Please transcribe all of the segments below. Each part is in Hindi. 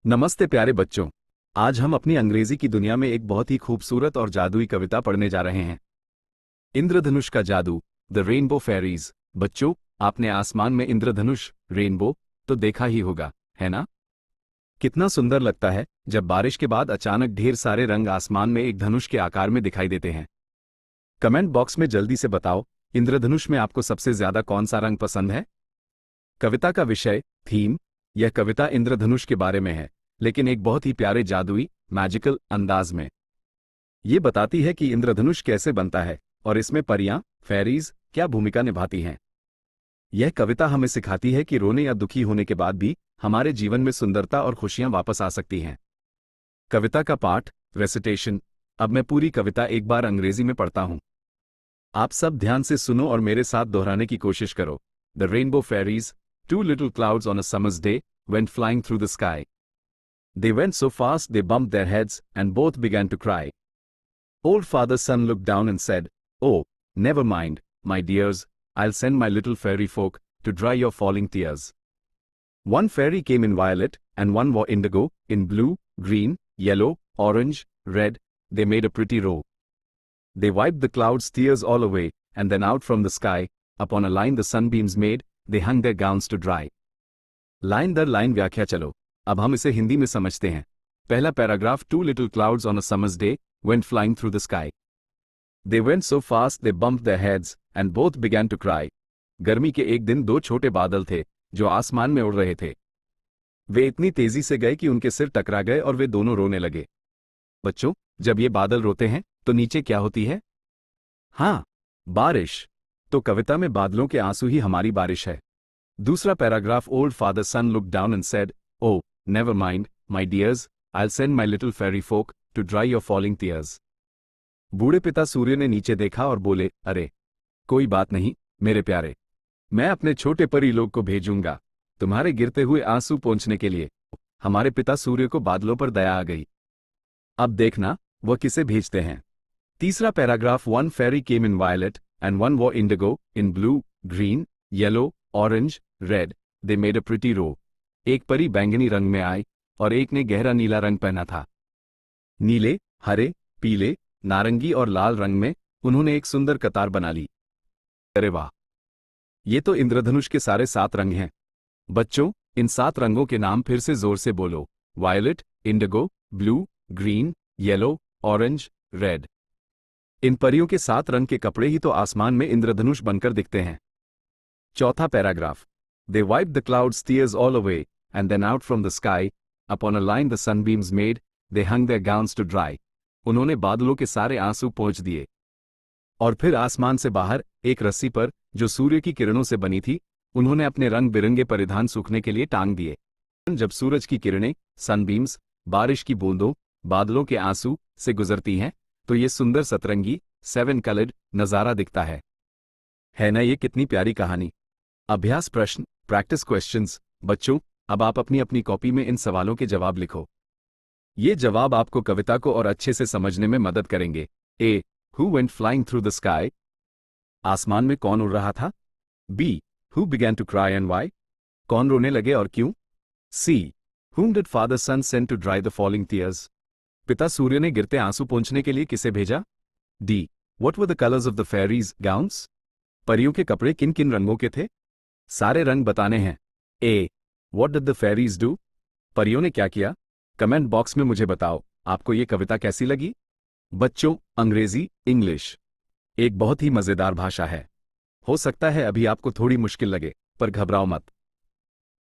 नमस्ते प्यारे बच्चों। आज हम अपनी अंग्रेजी की दुनिया में एक बहुत ही खूबसूरत और जादुई कविता पढ़ने जा रहे हैं। इंद्रधनुष का जादू, द रेनबो फेरीज। बच्चों, आपने आसमान में इंद्रधनुष, रेनबो तो देखा ही होगा, है ना? कितना सुंदर लगता है जब बारिश के बाद अचानक ढेर सारे रंग आसमान में एक धनुष के आकार में दिखाई देते हैं। कमेंट बॉक्स में जल्दी से बताओ, इंद्रधनुष में आपको सबसे ज्यादा कौन सा रंग पसंद है? कविता का विषय, थीम, यह कविता इंद्रधनुष के बारे में है, लेकिन एक बहुत ही प्यारे जादुई, मैजिकल अंदाज में। ये बताती है कि इंद्रधनुष कैसे बनता है और इसमें परियां, फेरीज क्या भूमिका निभाती हैं। यह कविता हमें सिखाती है कि रोने या दुखी होने के बाद भी हमारे जीवन में सुंदरता और खुशियां वापस आ सकती हैं। कविता का पाठ, रेसिटेशन। अब मैं पूरी कविता एक बार अंग्रेजी में पढ़ता हूं। आप सब ध्यान से सुनो और मेरे साथ दोहराने की कोशिश करो। The rainbow fairies, two little clouds on a summer's day, went flying through the sky. They went so fast they bumped their heads, and both began to cry. Old Father Sun looked down and said, "Oh, never mind, my dears, I'll send my little fairy folk to dry your falling tears." One fairy came in violet, and one wore indigo, in blue, green, yellow, orange, red. They made a pretty row. They wiped the clouds' tears all away, and then out from the sky, upon a line the sunbeams made, they hung their gowns to dry. Line दर लाइन व्याख्या चलो, अब हम इसे हिंदी में समझते हैं। पहला paragraph, two little clouds on a summer's day went flying through the sky. They went so fast they bumped their heads and both began to cry. गर्मी के एक दिन दो छोटे बादल थे जो आसमान में उड़ रहे थे। वे इतनी तेजी से गए कि उनके सिर टकरा गए और वे दोनों रोने लगे। बच्चों, जब ये बादल रोते हैं तो नीचे क्या होती है? हाँ, बारिश। तो कविता में बादलों के आंसू ही हमारी बारिश है। दूसरा paragraph, old father sun look down and said, "oh, never mind, my dears, I will send my little fairy folk to dry your falling tears." बूढ़े पिता सूर्य ने नीचे देखा और बोले, अरे कोई बात नहीं मेरे प्यारे, मैं अपने छोटे परी लोग को भेजूंगा तुम्हारे गिरते हुए आंसू पोंछने के लिए। हमारे पिता सूर्य को बादलों पर दया आ गई। अब देखना वह किसे भेजते हैं। तीसरा paragraph, one fairy came in violet and one wore indigo, in blue, green, yellow, orange, red. They made a pretty row. एक परी बैंगनी रंग में आई और एक ने गहरा नीला रंग पहना था। नीले, हरे, पीले, नारंगी और लाल रंग में उन्होंने एक सुंदर कतार बना ली। अरे वाह, ये तो इंद्रधनुष के सारे 7 रंग हैं। बच्चों, इन 7 रंगों के नाम फिर से जोर से बोलो। Violet, indigo, blue, green, yellow, orange, red. इन परियों के 7 रंग के कपड़े ही तो आसमान में इंद्रधनुष बनकर दिखते हैं। चौथा paragraph, they wiped the clouds tears all away and then out from the sky upon a line the sunbeams made, they hung their gowns to dry. उन्होंने बादलों के सारे आंसू पोंछ दिए और फिर आसमान से बाहर एक रस्सी पर जो सूर्य की किरणों से बनी थी, उन्होंने अपने रंग बिरंगे परिधान सूखने के लिए टांग दिए। जब सूरज की किरणें, सनबीम्स, बारिश की बूंदों, बादलों के आंसू से गुजरती हैं तो ये सुंदर सतरंगी 7 कलर्ड नजारा दिखता है ना? ये कितनी प्यारी कहानी। अभ्यास प्रश्न, प्रैक्टिस क्वेश्चंस। बच्चों, अब आप अपनी अपनी कॉपी में इन सवालों के जवाब लिखो। ये जवाब आपको कविता को और अच्छे से समझने में मदद करेंगे। A, who went flying through the sky? आसमान में कौन उड़ रहा था? B, who began to cry and why? कौन रोने लगे और क्यों? सी, whom did father sun send to dry the falling tears? पिता सूर्य ने गिरते आंसू पोंछने के लिए किसे भेजा? D, what were the colors of the fairies' gowns? परियों के कपड़े किन किन रंगों के थे? सारे रंग बताने हैं। ए, what did the fairies do? परियों ने क्या किया? कमेंट बॉक्स में मुझे बताओ, आपको ये कविता कैसी लगी? बच्चों, अंग्रेजी, इंग्लिश एक बहुत ही मजेदार भाषा है। हो सकता है अभी आपको थोड़ी मुश्किल लगे, पर घबराओ मत।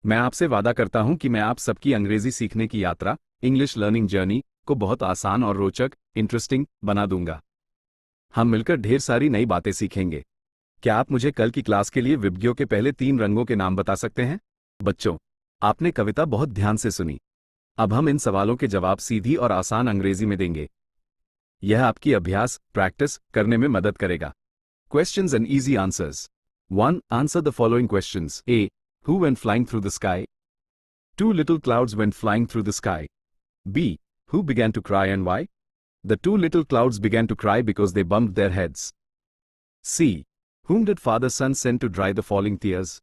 मैं आपसे वादा करता हूं कि मैं आप सबकी अंग्रेजी सीखने की यात्रा, इंग्लिश लर्निंग जर्नी को बहुत आसान और रोचक, इंटरेस्टिंग बना दूंगा। हम मिलकर ढेर सारी नई बातें सीखेंगे। क्या आप मुझे कल की क्लास के लिए विबग्यों के पहले 3 रंगों के नाम बता सकते हैं? बच्चों, आपने कविता बहुत ध्यान से सुनी। अब हम इन सवालों के जवाब सीधी और आसान अंग्रेजी में देंगे। यह आपकी अभ्यास, प्रैक्टिस करने में मदद करेगा। Questions and easy answers. 1. Answer the following questions. A. Who went flying through the sky? 2 little clouds went flying through the sky. B. Who began to cry and why? The 2 little clouds began to cry because they bumped their heads. C. Whom did Father Sun send to dry the falling tears?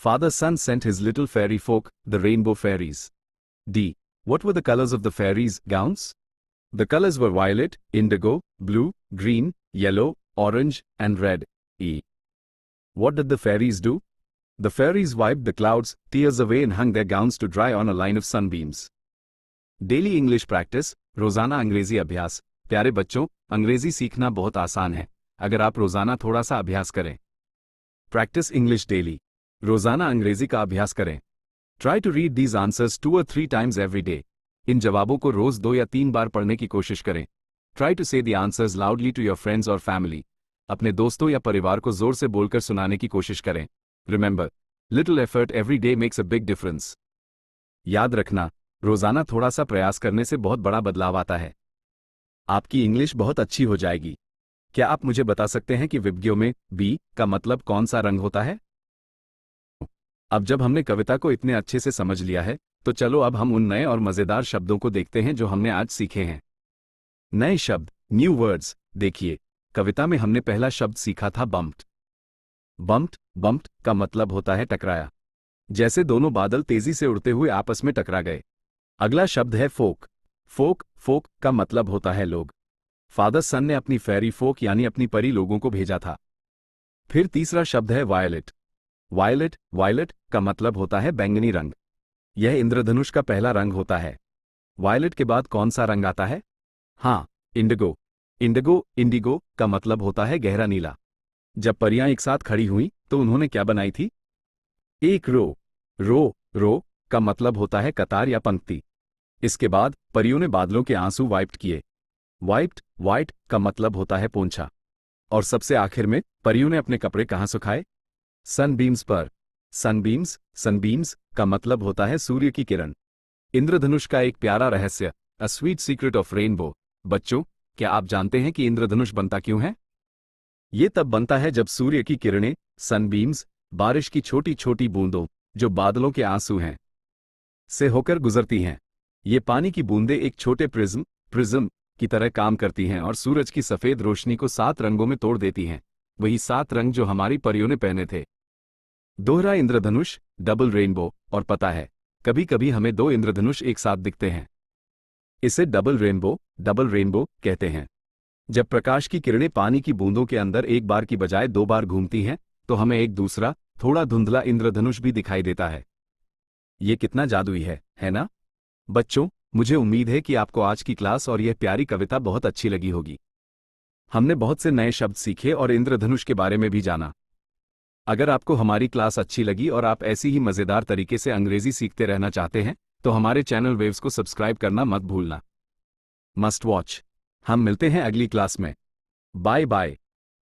Father Sun sent his little fairy folk, the rainbow fairies. D. What were the colors of the fairies' gowns? The colors were violet, indigo, blue, green, yellow, orange, and red. E. What did the fairies do? The fairies wiped the clouds' tears away and hung their gowns to dry on a line of sunbeams. Daily English practice, रोजाना अंग्रेजी अभ्यास। प्यारे बच्चों, अंग्रेजी सीखना बहुत आसान है अगर आप रोजाना थोड़ा सा अभ्यास करें। Practice English daily. रोजाना अंग्रेजी का अभ्यास करें। Try to read these answers 2 or 3 times every day. इन जवाबों को रोज 2 या 3 बार पढ़ने की कोशिश करें। Try to say the answers loudly to your friends or family. अपने दोस्तों या परिवार को जोर से बोलकर सुनाने की कोशिश करें। Remember, little effort every day makes a big difference. याद रखना, रोजाना थोड़ा सा प्रयास करने से बहुत बड़ा बदलाव आता है। आपकी इंग्लिश बहुत अच्छी हो जाएगी। क्या आप मुझे बता सकते हैं कि विबग्यो में बी का मतलब कौन सा रंग होता है? अब जब हमने कविता को इतने अच्छे से समझ लिया है, तो चलो अब हम उन नए और मजेदार शब्दों को देखते हैं जो हमने आज सीखे हैं। नए शब्द, न्यू वर्ड्स। देखिए, कविता में हमने पहला शब्द सीखा था बम्प्ड। बम्प्ड का मतलब होता है टकराया, जैसे दोनों बादल तेजी से उड़ते हुए आपस में टकरा गए। अगला शब्द है फोक का मतलब होता है लोग। फादर सन ने अपनी फेरी फोक यानी अपनी परी लोगों को भेजा था। फिर तीसरा शब्द है वायलेट का मतलब होता है बैंगनी रंग। यह इंद्रधनुष का पहला रंग होता है। वायलेट के बाद कौन सा रंग आता है? हाँ, इंडिगो का मतलब होता है गहरा नीला। जब परियां एक साथ खड़ी हुईं तो उन्होंने क्या बनाई थी? एक रो का मतलब होता है कतार या पंक्ति। इसके बाद परियों ने बादलों के आंसू वाइप्ड किए। वाइट का मतलब होता है पोंछा। और सबसे आखिर में परियों ने अपने कपड़े कहां सुखाए? सनबीम्स पर। सनबीम्स का मतलब होता है सूर्य की किरण। इंद्रधनुष का एक प्यारा रहस्य, a sweet secret of rainbow. बच्चों, क्या आप जानते हैं कि इंद्रधनुष बनता क्यों है? ये तब बनता है जब सूर्य की किरणें, सनबीम्स, बारिश की छोटी छोटी बूंदों, जो बादलों के आंसू हैं, से होकर गुजरती हैं। ये पानी की बूंदें एक छोटे प्रिज्म की तरह काम करती हैं और सूरज की सफेद रोशनी को 7 रंगों में तोड़ देती हैं, वही 7 रंग जो हमारी परियों ने पहने थे। दोहरा इंद्रधनुष, डबल रेनबो। और पता है, कभी कभी हमें 2 इंद्रधनुष एक साथ दिखते हैं। इसे डबल रेनबो कहते हैं। जब प्रकाश की किरणें पानी की बूंदों के अंदर एक बार की बजाय 2 बार घूमती हैं, तो हमें एक दूसरा, थोड़ा धुंधला इंद्रधनुष भी दिखाई देता है। ये कितना जादुई है ना? बच्चों, मुझे उम्मीद है कि आपको आज की क्लास और यह प्यारी कविता बहुत अच्छी लगी होगी। हमने बहुत से नए शब्द सीखे और इंद्रधनुष के बारे में भी जाना। अगर आपको हमारी क्लास अच्छी लगी और आप ऐसी ही मजेदार तरीके से अंग्रेजी सीखते रहना चाहते हैं, तो हमारे चैनल वेव्स को सब्सक्राइब करना मत भूलना। Must watch. हम मिलते हैं अगली क्लास में। Bye bye.